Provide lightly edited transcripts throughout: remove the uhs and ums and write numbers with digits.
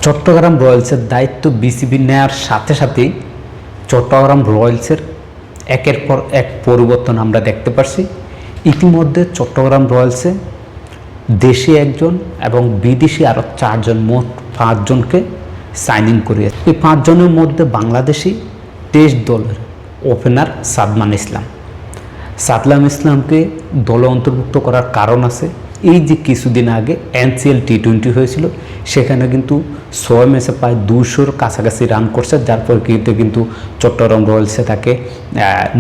চট্টগ্রাম রয়্যালসের দায়িত্ব বিসিবি নেওয়ার সাথে সাথেই চট্টগ্রাম রয়্যালসের একের পর এক পরিবর্তন আমরা দেখতে পাচ্ছি। ইতিমধ্যে চট্টগ্রাম রয়্যালসে দেশি একজন এবং বিদেশি আরও 4 জন, মোট 5 জনকে সাইনিং করিয়েছে। এই 5 জনের মধ্যে বাংলাদেশি টেস্ট দলের ওপেনার সাদলাম ইসলামকে দলে অন্তর্ভুক্ত করার কারণ আছে। এই যে কিছুদিন আগে NCL T20 হয়েছিল, সেখানে কিন্তু 6 ম্যাচে প্রায় 200-র কাছাকাছি রান করছে, যার পরিপ্রেক্ষিতে কিন্তু চট্টগ্রাম রয়্যালসে তাকে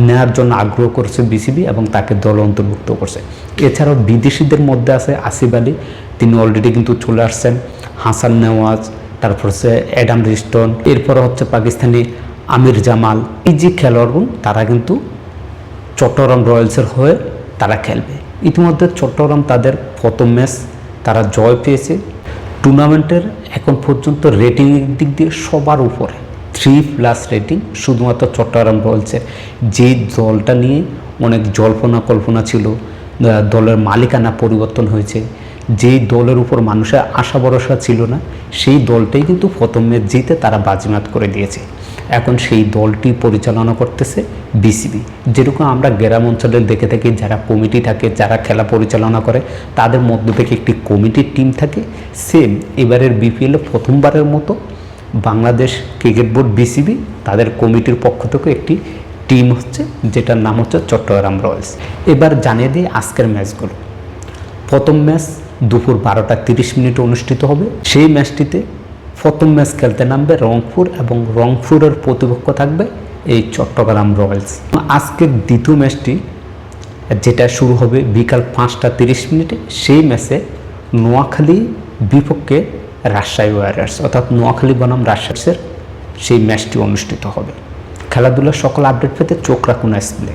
নেওয়ার জন্য আগ্রহ করছে বিসিবি এবং তাকে দলে অন্তর্ভুক্ত করছে। এছাড়াও বিদেশিদের মধ্যে আছে আসিফ আলী, তিনি অলরেডি কিন্তু চলে আসছেন, হাসান নেওয়াজ, তারপর হচ্ছে অ্যাডাম রিস্টন, এরপরে হচ্ছে পাকিস্তানি আমির জামাল। এই যে খেলোয়াড়গুলো তারা কিন্তু চট্টগ্রাম রয়্যালসের হয়ে তারা খেলবে। ইতিমধ্যে চট্টগ্রাম তাদের প্রথম ম্যাচ তারা জয় পেয়েছে। টুর্নামেন্টের এখন পর্যন্ত রেটিংয়ের দিক দিয়ে সবার উপরে 3+ রেটিং শুধুমাত্র চট্টগ্রাম রয়্যালসের। যেই দলটা নিয়ে অনেক জল্পনা কল্পনা ছিল, দলের মালিকানা পরিবর্তন হয়েছে, যেই দলের উপর মানুষের আশা ভরসা ছিল না, সেই দলটাই কিন্তু প্রথম ম্যাচ জিতে তারা বাজিমাত করে দিয়েছে। এখন সেই দলটি পরিচালনা করতেছে বিসিবি। যেরকম আমরা গ্রাম অঞ্চলে দেখে থাকি, যারা কমিটি থাকে, যারা খেলা পরিচালনা করে, তাদের মধ্য থেকে একটি কমিটির টিম থাকে। সেম এবারের বিপিএলে প্রথমবারের মতো বাংলাদেশ ক্রিকেট বোর্ড বিসিবি তাদের কমিটির পক্ষ থেকে একটি টিম হচ্ছে, যেটার নাম হচ্ছে চট্টগ্রাম রয়্যালস। এবার জানিয়ে দিই আজকের ম্যাচগুলো। প্রথম ম্যাচ দুপুর 12টা 30 অনুষ্ঠিত হবে। সেই ম্যাচটিতে প্রথম ম্যাচ খেলতে নামবে রংপুর এবং রংপুরের প্রতিপক্ষ থাকবে এই চট্টগ্রাম রয়্যালস। আজকের দ্বিতীয় ম্যাচটি যেটা শুরু হবে বিকাল 5টা 30, সেই ম্যাচে নোয়াখালী বিপক্ষে রাজশাহী ওয়ারিয়র্স, অর্থাৎ নোয়াখালী বনাম রাজশাহীর সেই ম্যাচটি অনুষ্ঠিত হবে। খেলাধুলার সকল আপডেট পেতে চোখ রাখুন এসপ্লে।